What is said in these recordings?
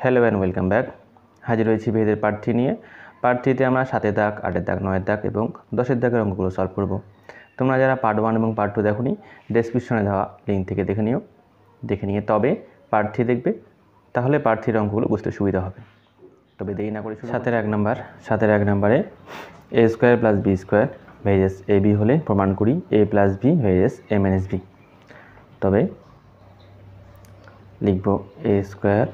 Hello and welcome back. হাজির হয়েছি ভেদের part 3 নিয়ে। পার্ট 3তে আমরা 7 দাগ, 8 দাগ, 9 দাগ এবং 10 দাগের অঙ্কগুলো সলভ করব। তোমরা যারা পার্ট 1 এবং পার্ট 2 দেখোনি, ডেসক্রিপশনে দেওয়া লিঙ্ক থেকে দেখে নিয়ে তবে পার্ট 3 দেখবে, তাহলে পার্ট 3 অঙ্কগুলো বুঝতে সুবিধা হবে। তবে দেরি না করে 7 এর 1 নম্বরে a square plus B square varies A B হলে প্রমাণ করি a plus B varies a minus B. তবে লিখব a square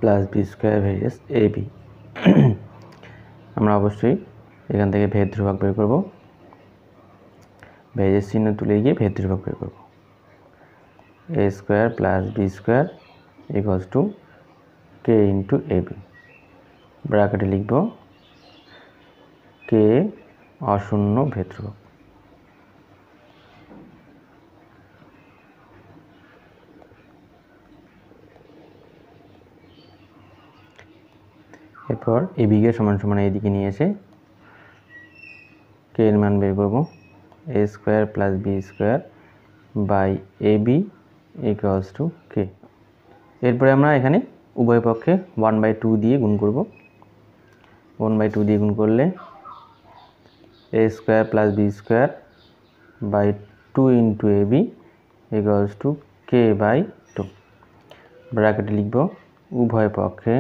plus B square varies A B. আমরা অবশ্যই এখান থেকে ভেদ ধ্রুবক বের করব, ভেজের চিহ্ন তুলে গিয়ে ভেদ ধ্রুবক বের করব। A square plus B square equals to K into A B. ব্র্যাকেটে লিখব কে অশূন্য ভেদ ধ্রুবক। এরপর এ বিকে সমান সমান এইদিকে নিয়ে এসে কে এর মান বের করব, A square plus B square by A B equals to K. এরপরে আমরা এখানে উভয় পক্ষে 1/2 দিয়ে গুণ করব। 1/2 দিয়ে গুণ করলে A square plus B square by 2 into A B equals to K by 2। ব্র্যাকেটে লিখব উভয় পক্ষে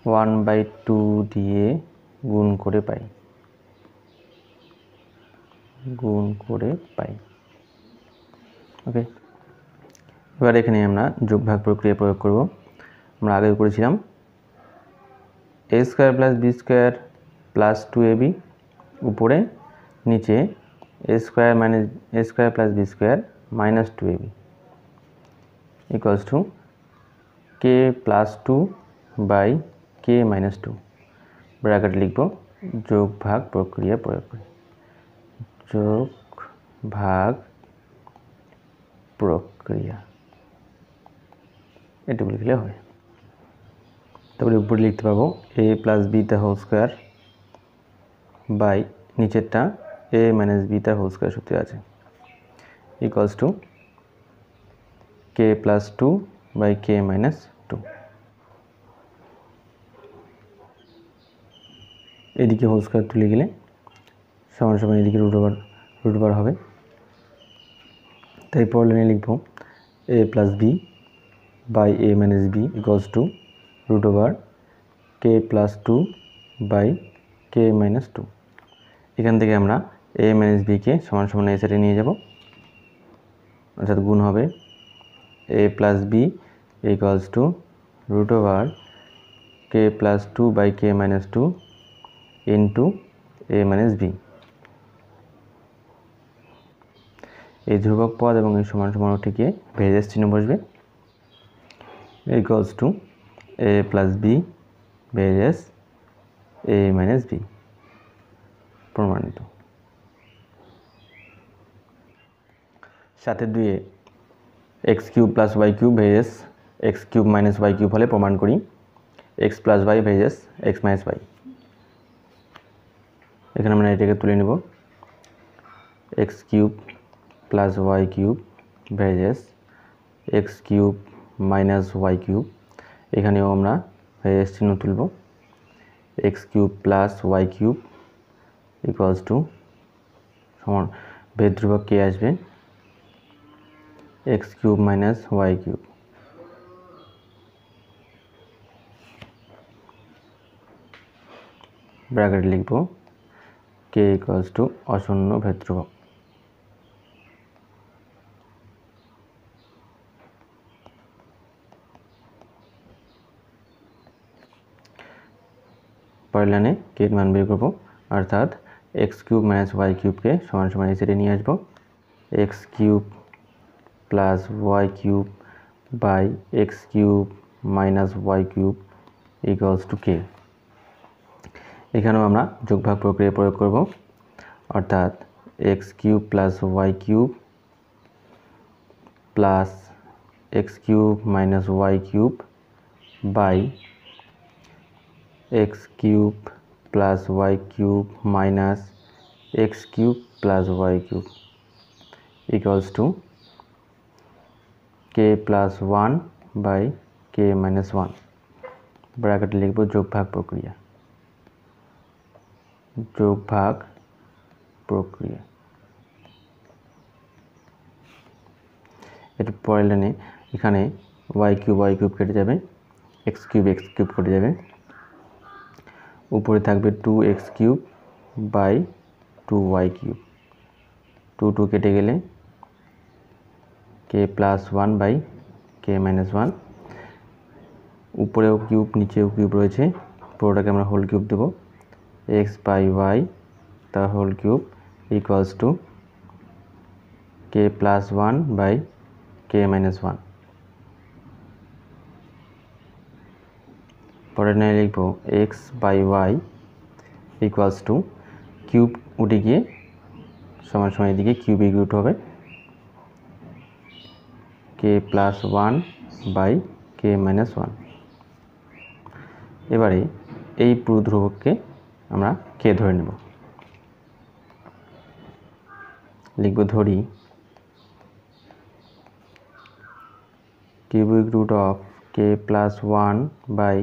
1/2 দিয়ে গুণ করে পাই। ওকে, এবার এখানে আমরা যোগ ভাগ প্রক্রিয়া প্রয়োগ করব। আমরা আগেও করেছিলাম A square plus B square plus 2ab উপরে, নিচে A square plus B square minus 2ab equals to K plus 2 by K minus 2। Bracket লিখব যোগ ভাগ প্রক্রিয়া প্রয়োগ করি। যোগ ভাগ প্রক্রিয়া এটুকু লিখলে হবে। তারপরে উপরে লিখতে পাবো এ প্লাস বি তার হোল স্কোয়ার বাই নিচেরটা এ মাইনাস বি তার হোল স্কোয়ার সূত্রে আছে equals to K plus 2 by K minus 2। এদিকে হোল স্কোয়ার তুলে গেলে সমান সমান এদিকে রুট ওভার হবে। তাই পর লাইনে লিখব A plus B by A minus B equals to root over K plus 2 by K minus 2। এখান থেকে আমরা এ মাইনাস বিকে সমান সমান এই সাইডে নিয়ে যাব, অর্থাৎ গুণ হবে A plus B equals to root over K plus 2 by K minus 2 into A minus B. এই ধ্রুবক পদ এবং এই সমান সমান উঠে ভেজেস চিহ্ন বসবে equals to A plus B varies A minus B প্রমাণিত। 7/2 X cube plus Y cube varies X cube minus Y cube হলে প্রমাণ করি X plus Y varies X minus Y. এখানে আমরা এটাকে তুলে নেব X cube plus Y cube varies X cube minus Y cube. এখানেও আমরা ভেজেস চিহ্ন তুলব, X cube plus Y cube equals to সমান ভেদ ধ্রুবক কে আসবে x cube minus Y cube. Bracket লিখব কে ইকুয়ালস টু অশূন্য ভেদ ধ্রুবক। পরের লাইনে কে এর মান বের করব, অর্থাৎ এক্স কিউব মাইনাস ওয়াই কিউবকে সমান সমান এই সাইডে নিয়ে আসবো, X cube plus Y cube by X cube minus Y cube equals to K. এখানেও আমরা যোগ ভাগ প্রক্রিয়া প্রয়োগ করব, অর্থাৎ X cube plus Y cube plus X cube minus Y cube by X cube plus Y cube minus X cube plus Y cube equals to K plus 1 by K minus 1 ব্র্যাকেটে লিখব যোগ ভাগ প্রক্রিয়া। যোগ ভাগ প্রক্রিয়া। এর পরের লাইনে এখানে y কিউব কেটে যাবে, x কিউব কেটে যাবে, উপরে থাকবে 2x cube by 2y cube, 2 কেটে গেলে K plus 1 by K minus 1, উপরেও কিউব নিচেও কিউব রয়েছে, পুরোটাকে আমরা হোল কিউব দেবো, x বাই y তার whole cube equals to K plus 1 by K minus 1। পরের লাইনে লিখব x by y equals to cube উঠে গিয়ে সমান সমান এদিকে কিউবিক রুট হবে, K plus 1 by K minus 1। এবারে এই পুরো ধ্রুবককে আমরা কে ধরে নেব। লিখব ধরি cubic root of K plus 1 by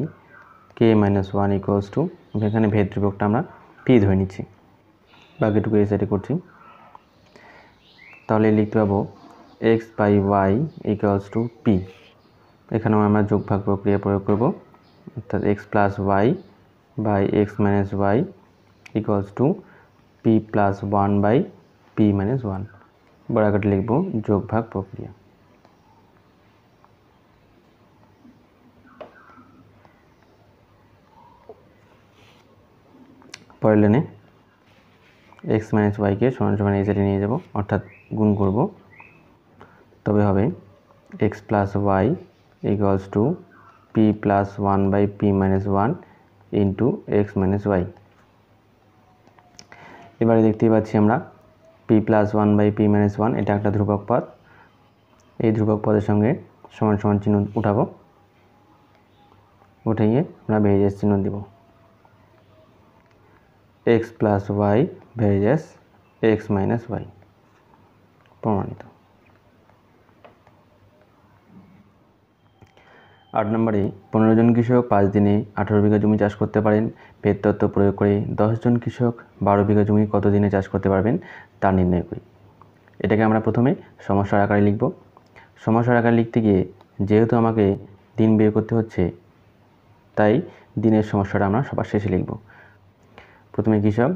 K minus 1 equals to, এখানে ভেদ ধ্রুবকটা আমরা পি ধরে নিচ্ছি, বাকিটুকু এই সাইডে করছি। তাহলে লিখতে পাবো x by y equals to P. এখানেও আমরা যোগ ভাগ প্রক্রিয়া প্রয়োগ করব, অর্থাৎ x plus y by x minus y equals to P plus 1 by P minus 1 ব্র্যাকেটে লিখব যোগ ভাগ প্রক্রিয়া। পরের লাইনে x মাইনাস ওয়াইকে সমান সমান এই সাইডে নিয়ে যাব, অর্থাৎ গুণ করব, তবে হবে x plus Y equals to P plus 1 by P minus 1 into X minus Y. এবারে দেখতেই পাচ্ছি আমরা P plus 1 by P minus 1 এটা একটা ধ্রুবক পদ, এই ধ্রুবক পদের সঙ্গে সমান সমান চিহ্ন উঠাবো, উঠিয়ে আমরা ভেরিয়েস চিহ্ন দিব, x plus Y varies X minus Y প্রমাণিত। 8 নম্বরে 15 জন কৃষক 5 দিনে 18 বিঘা জমি চাষ করতে পারেন। ভেদ তত্ত্ব প্রয়োগ করে 10 জন কৃষক 12 বিঘা জমি কত দিনে চাষ করতে পারবেন তা নির্ণয় করি। এটাকে আমরা প্রথমে সমস্যার আকারে লিখব। সমস্যার আকারে লিখতে গিয়ে যেহেতু আমাকে দিন বের করতে হচ্ছে, তাই দিনের সমস্যাটা আমরা সবার শেষে লিখব। প্রথমে কৃষক,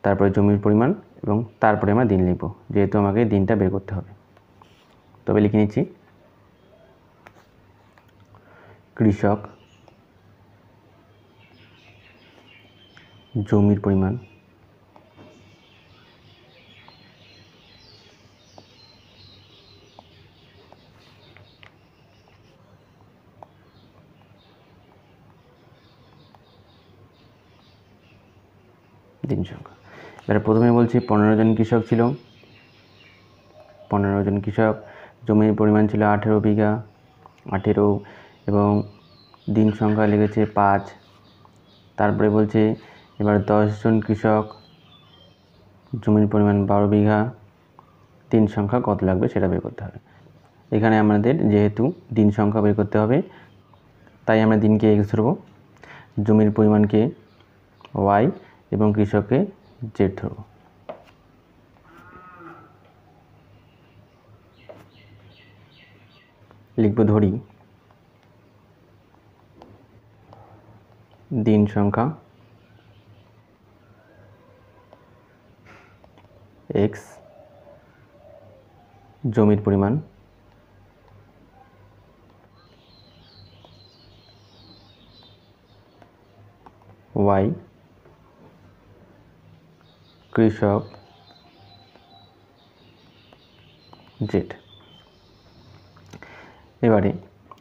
তারপরে জমির পরিমাণ এবং তারপরে আমরা দিন লিখব, যেহেতু আমাকে দিনটা বের করতে হবে। তবে লিখে নিচ্ছি কৃষক, জমির পরিমাণ, দিন সংখ্যা। এবারে প্রথমে বলছি 15 জন কৃষক ছিল, 15 জন কৃষক, জমির পরিমাণ ছিল 18 বিঘা, 18 এবং দিন সংখ্যা লেগেছে 5। তারপরে বলছে এবার 10 জন কৃষক, জমির পরিমাণ 12 বিঘা, দিন সংখ্যা কত লাগবে সেটা বের করতে হবে। এখানে আমাদের যেহেতু দিন সংখ্যা বের করতে হবে, তাই আমরা দিনকে x ধরব, জমির পরিমাণকে y এবং কৃষককে z ধরব। লিখব ধরি দিন সংখ্যা x, জমির পরিমাণ y, কৃষক z। এবারে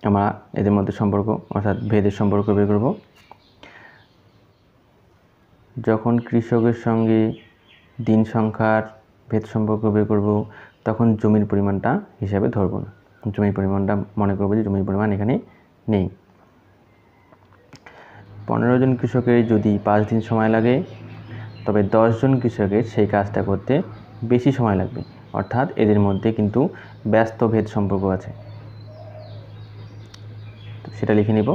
আমরা এদের মধ্যে সম্পর্ক অর্থাৎ ভেদের সম্পর্ক বের করব। যখন কৃষকের সঙ্গে দিন সংখ্যার ভেদ সম্পর্ক বের করব, তখন জমির পরিমাণটা হিসাবে ধরব না, জমির পরিমাণটা মনে করব যে জমির পরিমাণ এখানে নেই। 15 জন কৃষকের যদি 5 দিন সময় লাগে, তবে 10 জন কৃষকের সেই কাজটা করতে বেশি সময় লাগবে, অর্থাৎ এদের মধ্যে কিন্তু ব্যস্ত ভেদ সম্পর্ক আছে, সেটা লিখে নিব।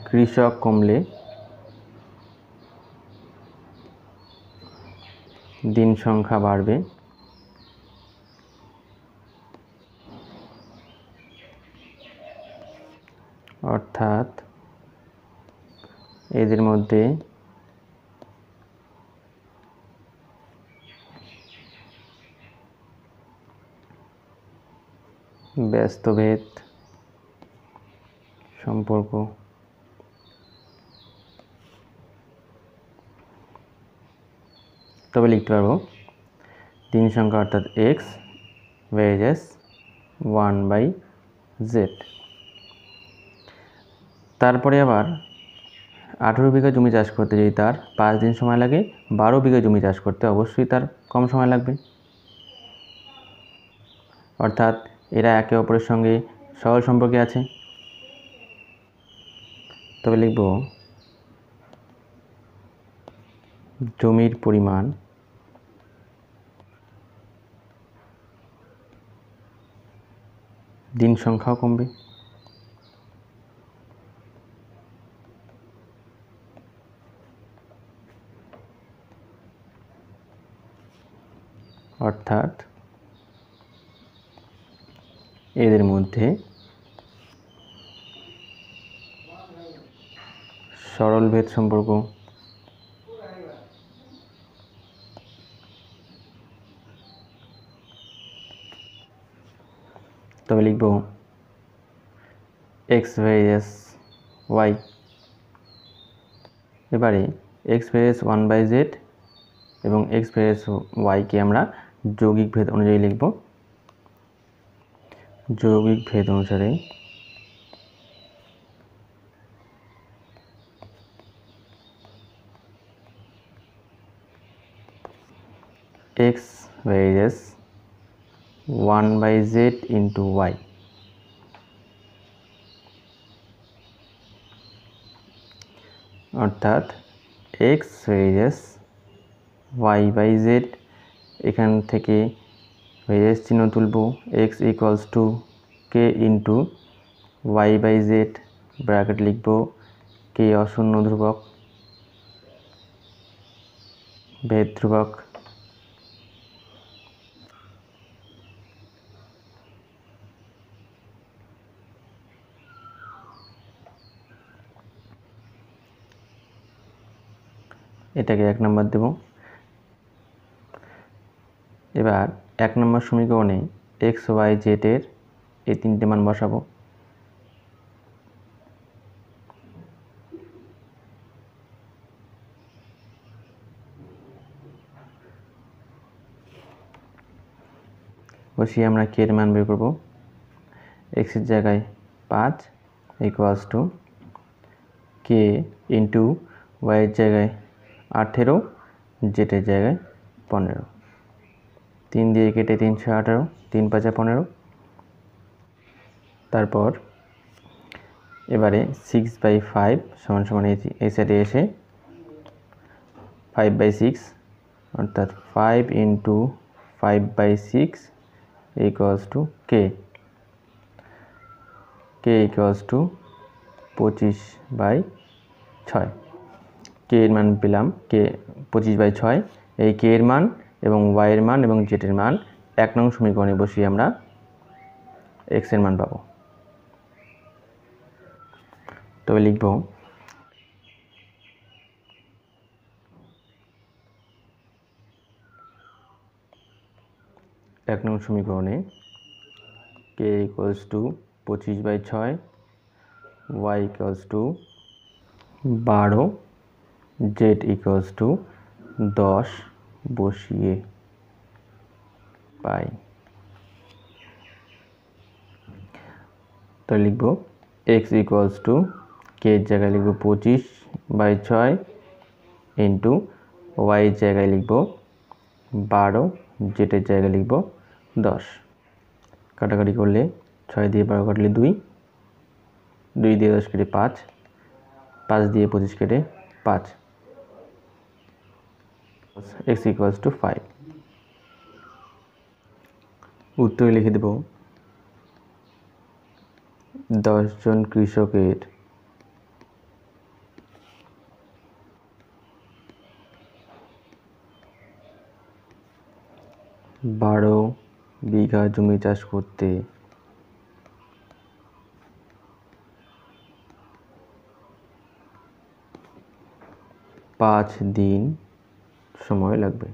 কৃষক কমলে দিন সংখ্যা বাড়বে, অর্থাৎ এদের মধ্যে ব্যস্তভেদ সম্পর্ক তবে লিখতে পারবো দিন সংখ্যা অর্থাৎ x ভেরিয়েস 1/z। তারপরে আবার 18 বিঘা জমি চাষ করতে যদি তার 5 দিন সময় লাগে, 12 বিঘা জমি চাষ করতে অবশ্যই তার কম সময় লাগবে, অর্থাৎ এরা একে অপরের সঙ্গে সরল সম্পর্কে আছে। তবে লিখব জমির পরিমাণ দিন সংখ্যাও কমবে, অর্থাৎ এদের মধ্যে সরল ভেদ সম্পর্ক তবে লিখব x ভেরিয়েস y। এবারে x ভেরিয়েস 1/z এবং x ভেরিয়েস y কে আমরা যৌগিক ভেদ অনুযায়ী লিখব। যৌগিক ভেদ অনুসারে x ভেরিয়েস 1/z into y, অর্থাৎ x ভেরিয়েস y/z, এখান থেকে ভেরিয়েস চিহ্ন তুলব, x equals to k into y/z, bracket লিখব k অশূন্য ধ্রুবক, ভেদ ধ্রুবক, এটাকে 1 নম্বর দেব। এবার 1 নম্বর সমীকরণে x y z এর এই তিনটে মান বসাবো। বসিয়ে আমরা k এর মান বের করব। x এর জায়গায় 5 equals to k into y এর জায়গায় 18, z এর জায়গায় 15, 3 দিয়ে কেটে 318, 3 × 5 = 15। তারপর এবারে 6/5 সমান সমান এই সাইডে এসে 5/6, অর্থাৎ 5 into 5/6 equals to k equals to 25/6। k এর মান পেলাম, k 25/6, এই k এর মান এবং y এর মান এবং z এর মান 1 নং সমীকরণে বসিয়ে আমরা x এর মান পাবো। তবে লিখব 1 নং সমীকরণে k equals to 25/6, y equals two 12, z equals to 10 বসিয়ে পাই। তো লিখব x ইকুয়ালস টু k এর জায়গায় লিখব 25/6 ইন্টু y এর জায়গায় লিখব 12, z এর জায়গায় লিখব 10। কাটাকাটি করলে 6 দিয়ে 12 কাটলে 2, 2 দিয়ে 10 কেটে 5, 5 দিয়ে 25 কেটে 5। x = 5। উত্তরে লিখে দেব 10 জন কৃষকের 12 বিঘা জমি চাষ করতে 5 দিন সময় লাগবে।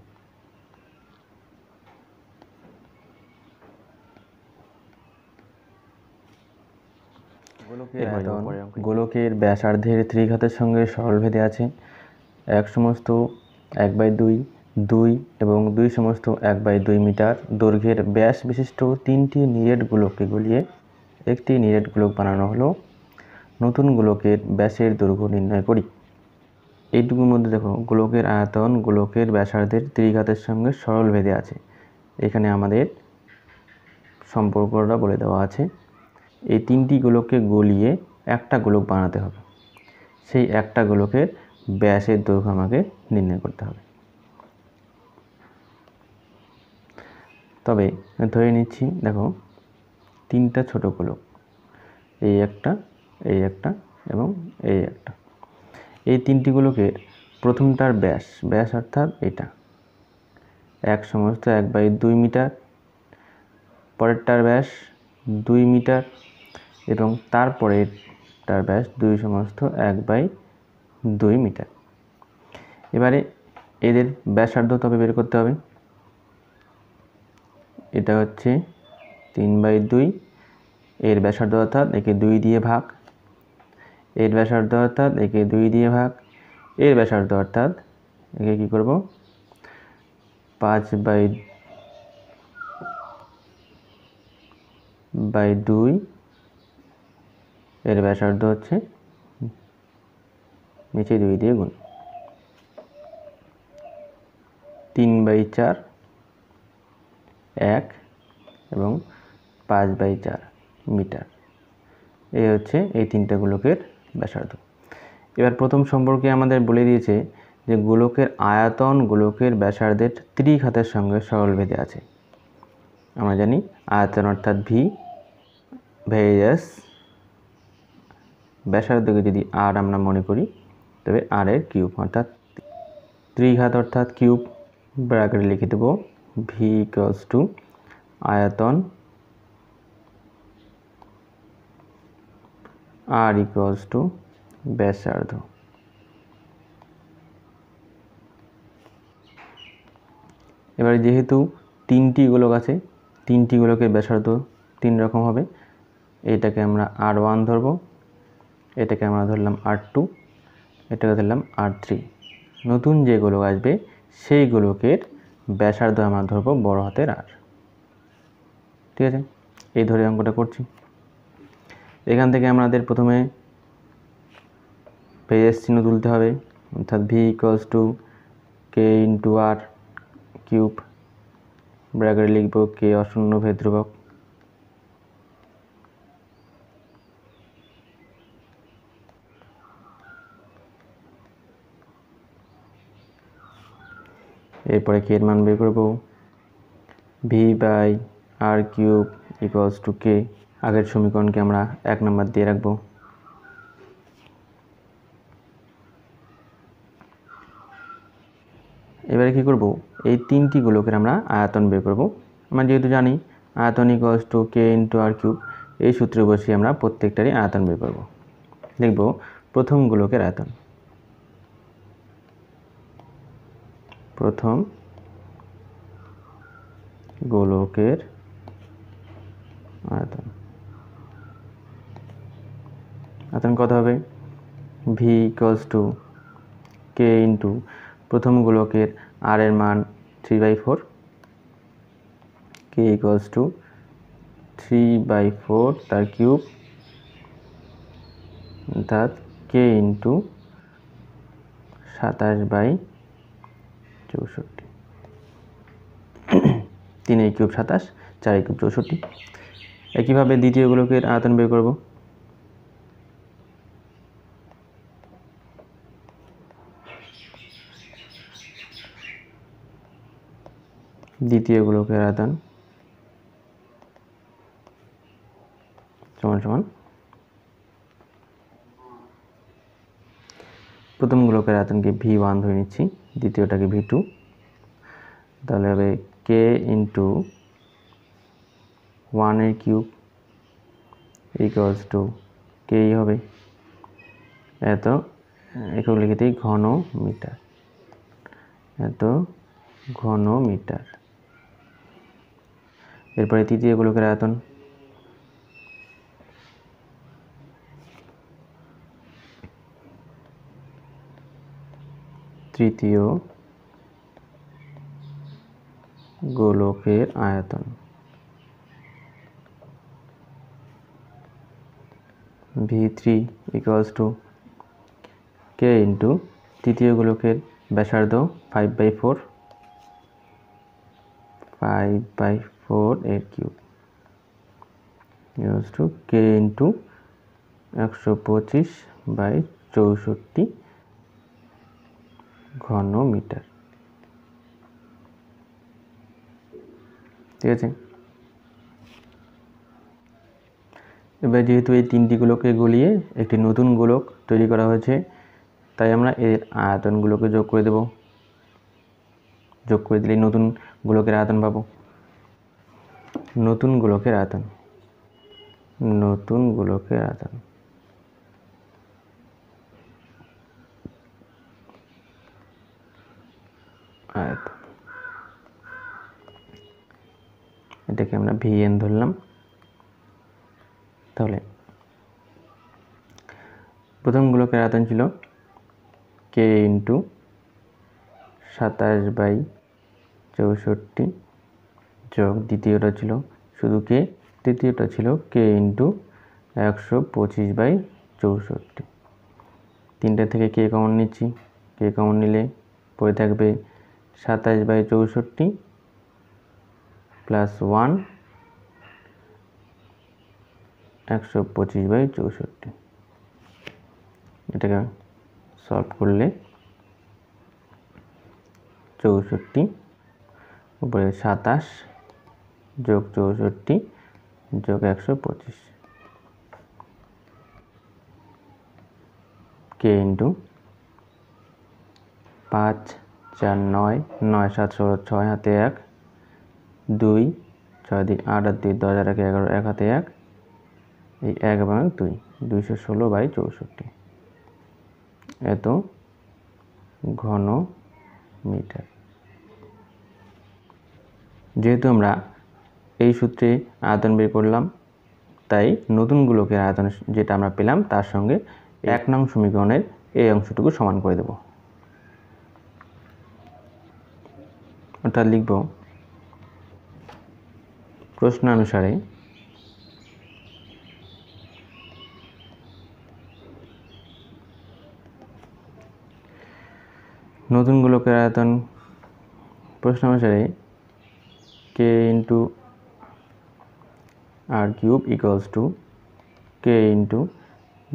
গোলকের ব্যাসার্ধের ত্রিঘাতের সঙ্গে সরলভেদে আছে 1 সমস্ত 1/2, 2 এবং 2 সমস্ত 1/2 মিটার দৈর্ঘ্যের ব্যাস বিশিষ্ট 3টি নিরেট গোলককে গলিয়ে একটি নিরেট গোলক বানানো হলো। নতুন গোলকের ব্যাসের দৈর্ঘ্য নির্ণয় করি। এইটুকুর মধ্যে দেখো গোলকের আয়তন গোলকের ব্যাসার্ধের ত্রিঘাতের সঙ্গে সরলভেদে আছে। এখানে আমাদের সম্পর্কটা বলে দেওয়া আছে। এই 3টি গোলককে গলিয়ে একটা গোলক বানাতে হবে। সেই একটা গোলকের ব্যাসের দৈর্ঘ্য আমাকে নির্ণয় করতে হবে। তবে ধরে নিচ্ছি দেখো 3টা ছোট গোলক, এই একটা, এই একটা এবং এই একটা। এই 3টি গোলকের প্রথমটার ব্যাস অর্থাৎ এটা 1 সমস্ত 1/2 মিটার, পরেরটার ব্যাস 2 মিটার এবং তারপরেরটার ব্যাস 2 সমস্ত 1/2 মিটার। এবারে এদের ব্যাসার্ধ তবে বের করতে হবে। এটা হচ্ছে 3/2, এর ব্যাসার্ধ অর্থাৎ একে 2 দিয়ে ভাগ, এর ব্যাসার্ধ অর্থাৎ একে 2 দিয়ে ভাগ, এর ব্যাসার্ধ অর্থাৎ একে কি করব 5/2, এর ব্যাসার্ধ হচ্ছে নিচে 2 দিয়ে গুণ 3/4, 1 এবং 5/4 মিটার। এই হচ্ছে এই 3টা গোলকের ব্যাসার্ধ। এবার প্রথম সম্পর্কে আমাদের বলে দিয়েছে যে গোলকের আয়তন গোলকের ব্যাসার্ধের ত্রিঘাতের সঙ্গে সরলভেদে আছে। আমরা জানি আয়তন অর্থাৎ ভি ভেরিয়াস, ব্যাসার্ধকে যদি আর আমরা মনে করি তবে আর এর কিউব অর্থাৎ ত্রিঘাত অর্থাৎ কিউব। ব্র্যাকেটে লিখে দেব ভি = আয়তন আর = ব্যাসার্ধ। এবারে যেহেতু 3টি গোলক আছে, 3টি গোলকের ব্যাসার্ধ 3 রকম হবে। এটাকে আমরা R1 ধরব, এটাকে আমরা ধরলাম R2, এটাকে ধরলাম R3। নতুন যে গোলক আসবে সেই গোলকের ব্যাসার্ধ আমরা ধরব বড় হাতের R। ঠিক আছে, এই ধরে অঙ্কটা করছি। এখান থেকে আমাদের প্রথমে পেজ চিহ্ন তুলতে হবে, অর্থাৎ ভি = k × r কিউব, ব্র্যাকেটে লিখব কে অশূন্য ভেদ ধ্রুবক, এরপরে কে এর মান বের করব v/r³ = k। আগের সমীকরণকে আমরা 1 নম্বর দিয়ে রাখবো। এবারে কি করব এই 3টি গোলকের আমরা আয়তন বের করব। আমরা যেহেতু জানি আয়তন = k × r³, এই সূত্রে বসিয়ে আমরা প্রত্যেকটারই আয়তন বের করব। লিখব প্রথম গোলকের আয়তন, প্রথম গোলকের আয়তন। আয়তন কত হবে v = k প্রথম গোলকের r এর মান 3/4, k = 3/4 তার কিউব অর্থাৎ k × 27/64। 3 এর কিউব 27, 4 এর কিউব 64। একইভাবে দ্বিতীয় গোলকের আয়তন বের করব। দ্বিতীয় গোলকের আয়তন সমান সমান প্রথম গোলকের আয়তনকে V1 ধরে নিচ্ছি, দ্বিতীয়টাকে V2, তাহলে হবে K ইন্টু 1 এর কিউব ইকুয়ালস টু K হবে এত একক লিখিতেই ঘন মিটার, এত ঘন মিটার। এরপরে তৃতীয় গোলকের আয়তন তৃতীয় গোলকের আয়তন V3 equals to K into তৃতীয় গোলকের ব্যাসার্ধ 5/4 এর cube equals to K into 125/64 ঘন মিটার। ঠিক আছে, এবার যেহেতু এই তিনটি গোলককে গলিয়ে একটি নতুন গোলক তৈরি করা হয়েছে, তাই আমরা এর আয়তনগুলোকে যোগ করে দেব। যোগ করে দিলে নতুন গোলকের আয়তন পাবো। নতুন গোলকের আয়তন, নতুন গোলকের আয়তন আয়তন এটাকে আমরা Vn ধরলাম। তাহলে প্রথম গোলকের আয়তন ছিল K ইন্টু 27/64 যোগ দ্বিতীয়টা ছিল শুধু K, তৃতীয়টা ছিল K ইন্টু 125/64। তিনটা থেকে K কমন নিচ্ছি, K কমন নিলে পড়ে থাকবে 27/64 প্লাস 1 125/64। এটাকে সলভ করলে 64 উপরে 27 যোগ 64 যোগ 125 K ইন্টু 5 4 9 9 7 16 6 হাতে 1 2 6 দিয়ে 8 আর 2 10 আর 1 11 1 হাতে 1 এই 1 এবং 2 216/64 এত ঘন মিটার। যেহেতু আমরা এই সূত্রে আয়তন বের করলাম, তাই নতুন গোলকের আয়তন যেটা আমরা পেলাম তার সঙ্গে 1 নং সমীকরণের এই অংশটুকু সমান করে দেব। অর্থাৎ লিখব প্রশ্নানুসারে নতুন গোলকের আয়তন প্রশ্নানুসারে K into R cube equals to K into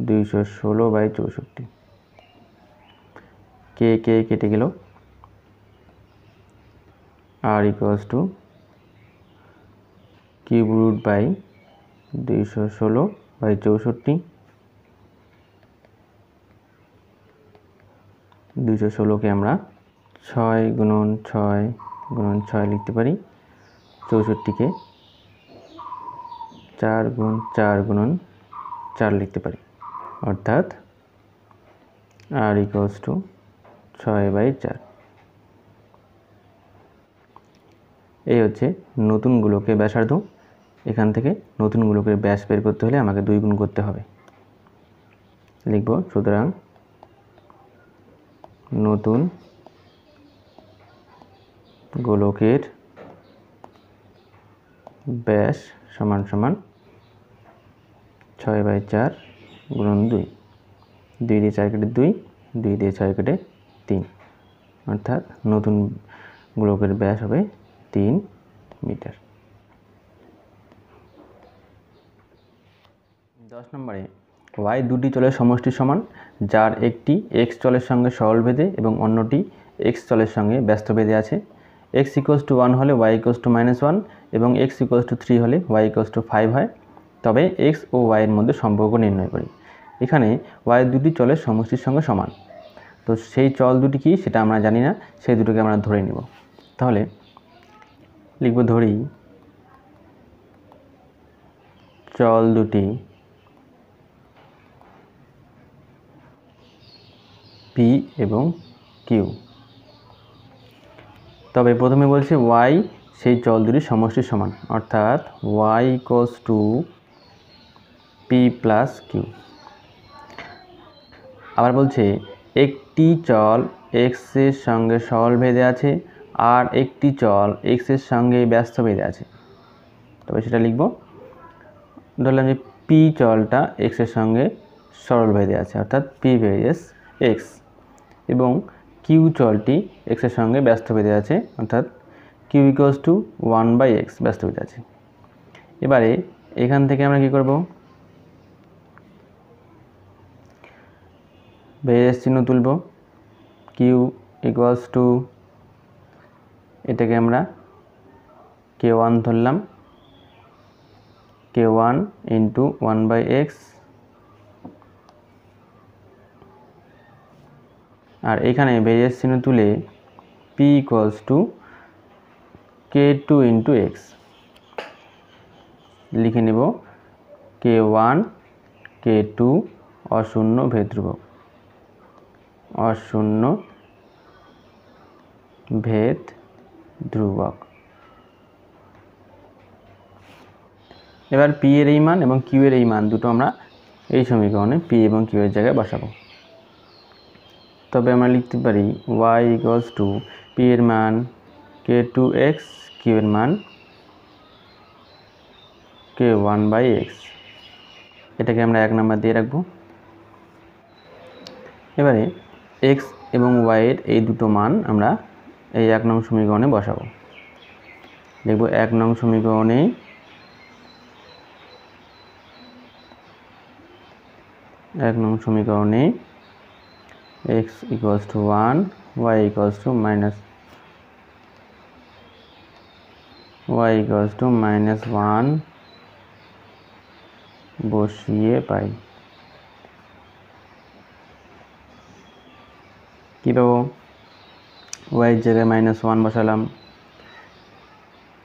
216/64। K কেটে গেল, R equals to cube root by 216/64। 216কে আমরা 6 গুণন 6 গুণন 6 লিখতে পারি, 64কে 4 গুণ 4 গুণন 4 লিখতে পারি। অর্থাৎ R ইকুয়ালস টু 6/4। এই হচ্ছে নতুন গোলকের ব্যাসার্ধ। এখান থেকে নতুন গোলকের ব্যাস বের করতে হলে আমাকে 2 গুণ করতে হবে। লিখব সুতরাং নতুন গোলকের ব্যাস সমান সমান 6/4 গুণন 2, 2 দিয়ে 4 কেটে 2, 2 দিয়ে 6 কেটে 3, অর্থাৎ নতুন গোলকের ব্যাস হবে 3 মিটার। 10 নম্বরে y দুটি চলের সমষ্টির সমান, যার একটি x চলের সঙ্গে সরলভেদে এবং অন্যটি x চলের সঙ্গে ব্যস্তভেদে আছে। এক্স ইকুয়ালস টু 1 হলে ওয়াই ইকুয়ালস টু -1 এবং এক্স ইকুয়ালস টু 3 হলে ওয়াই ইকুয়ালস টু 5 হয়। তবে এক্স ও ওয়াই এর মধ্যে সম্পর্ক নির্ণয় করি। এখানে ওয়াই দুটি চলের সমষ্টির সঙ্গে সমান, তো সেই চল দুটি কি সেটা আমরা জানি না, সেই দুটোকে আমরা ধরে নিব। তাহলে লিখব ধরি চল দুটি পি এবং কিউ। তবে প্রথমে বলছে ওয়াই সেই চল দুটির সমষ্টির সমান, অর্থাৎ Y equals to P plus Q. আবার বলছে একটি চল এক্স এর সঙ্গে সরল ভেদে আছে আর একটি চল এক্স এর সঙ্গে ব্যস্ত ভেদে আছে। তবে সেটা লিখব, ধরলাম যে পি চলটা এক্স এর সঙ্গে সরল ভেদে আছে, অর্থাৎ পি ভেরিয়েস এক্স, এবং কিউ চলটি এক্স এর সঙ্গে ব্যস্ত ভেদে আছে, অর্থাৎ কিউ ইকুয়ালস টু 1/x ব্যস্ত ভেদে আছে। এবারে এখান থেকে আমরা কি করব, ভেরিয়েস চিহ্ন তুলব। কিউ ইকুয়ালস টু, এটাকে আমরা k1 ধরলাম, k1 ইন্টু 1/x, আর এখানে ভেরিয়েস চিহ্ন তুলে p equals to k2 into x লিখে নেব। k1 k2 অশূন্য ভেদ ধ্রুবক, অশূন্য ভেদ ধ্রুবক। এবার পি এর এই মান এবং কিউ এর এই মান দুটো আমরা এই সমীকরণে পি এবং কিউ এর জায়গায় বসাবো। তবে আমরা লিখতে পারি y ইকুয়ালস টু পি এর মান k2x, কিউ এর মান k1/x। এটাকে আমরা 1 নাম্বার দিয়ে রাখবো। এবারে x এবং y এর এই দুটো মান আমরা এই 1 নং সমীকরণে বসাবো। লিখব 1 নং সমীকরণে x equals to 1, y equals two -1 বসিয়ে পাই। কি পাবো, y এর জায়গায় -1 বসালাম,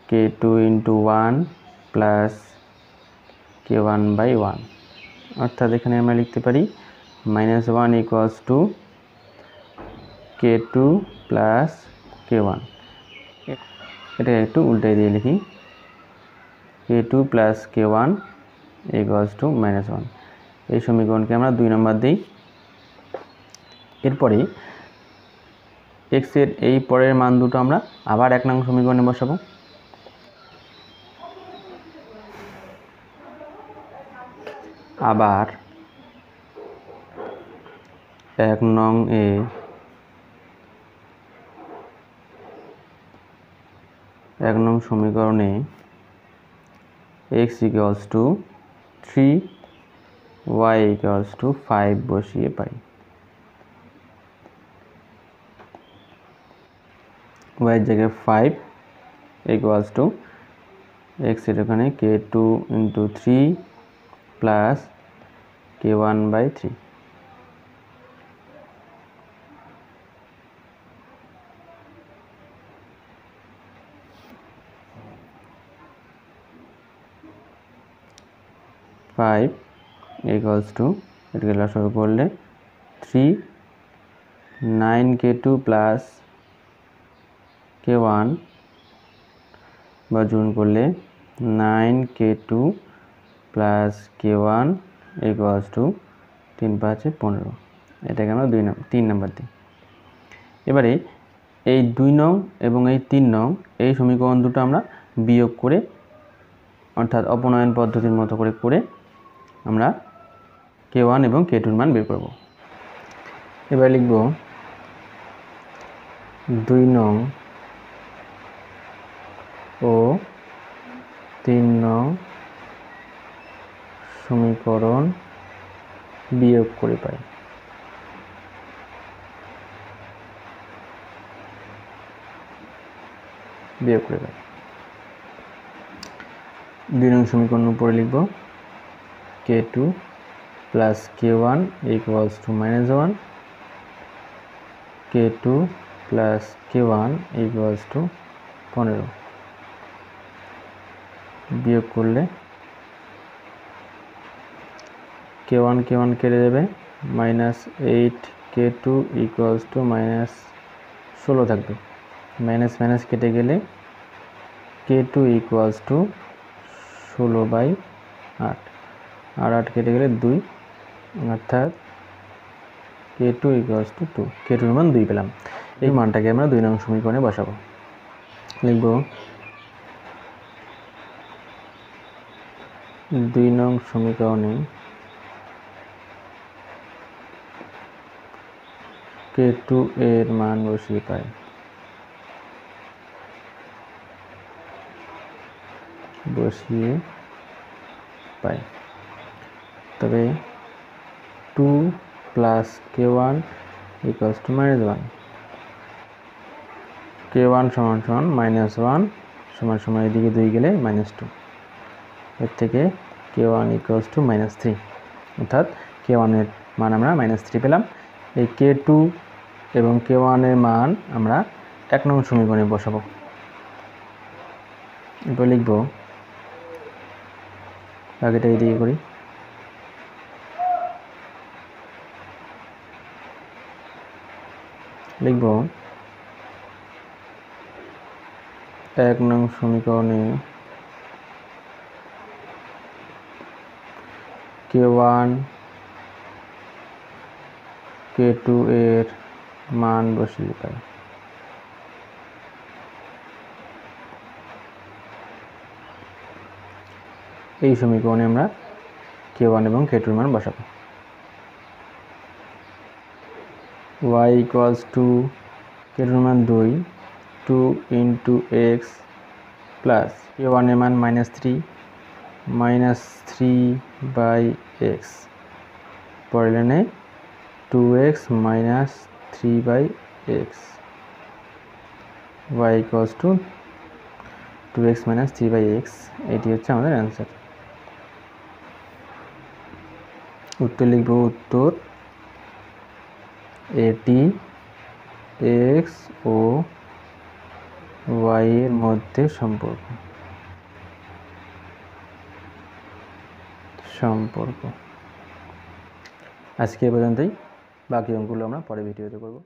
k2 ইন্টু 1 প্লাস k1/1, অর্থাৎ এখানে আমরা লিখতে পারি -1 equals two k2 plus k1। এটা একটু উল্টে দিয়ে লিখি, k2 plus k1 equals to -1। এই সমীকরণকে আমরা 2 নম্বর দিই। এরপরে x এর এই পরের মান দুটো আমরা আবার 1 নং সমীকরণে বসাবো। আবার 1 নং এ সমীকরণে x equals to 3, y equals two 5 বসিয়ে পাই। y এর জায়গায় 5 ইকুয়ালস টু x এর এখানে k2 into 3 plus k1/3। Five equals to, এটাকে লসাগু করলে 3, 9k2 প্লাস k1 বা গুণ করলে 9k2 plus k1 equals to 3 5 15। এটাকে আমরা 3 নাম্বার দিই। এবারে এই 2 নং এবং এই 3 নং এই সমীকরণ দুটো আমরা বিয়োগ করে, অর্থাৎ অপনয়ন পদ্ধতির মতো করে আমরা k1 এবং k2 এর মান বের করব। এবার লিখব 2 নং ও 3 নং সমীকরণ বিয়োগ করে পাই। বিয়োগ করে পাই। 2 নং সমীকরণ উপরে লিখব k2 plus k1 equals to -1, k2 plus k1 equals to 15। বিয়োগ করলে k1 কেটে যাবে, -8 k2 ইকুয়ালস টু -16 থাকবে। মাইনাস মাইনাস কেটে গেলে k2 ইকুয়ালস টু 16/8, আর 8 কেটে গেলে 2, অর্থাৎ k2 ইকুয়ালস টু 2। k2 এর মান 2 পেলাম। এই মানটাকে আমরা 2 নং সমীকরণে বসাবো। লিখব 2 নং সমীকরণে k2 এর মান বসিয়ে পাই। তবে 2 plus k1 equals to -1, k1 সমান সমান -1 সমান সমান এদিকে 2 গেলে -2, এর থেকে k1 ইকুয়ালস টু -3, অর্থাৎ k1 এর মান আমরা -3 পেলাম। এই k2 এবং k1 এর মান আমরা 1 নং সমীকরণে বসাবো। এরপর লিখব, আগেটা এদিকে করি, লিখব 1 নং সমীকরণে k1 k2 এর মান বসিয়ে পাই। এই সমীকরণে আমরা k1 এবং k2 এর মান বসাবো। y ইকুয়ালস টু k2 এর মান 2 ইন্টু x প্লাস k1 এর মান -3/x, পরের লাইনে 2x - 3/x, y equals two 2x - 3/x। এটি হচ্ছে আমাদের অ্যান্সার। উত্তর লিখব, উত্তর এটি x ও y এর মধ্যে সম্পর্ক। আজকে এ পর্যন্তই, বাকি অঙ্কগুলো আমরা পরে ভিডিওতে করব।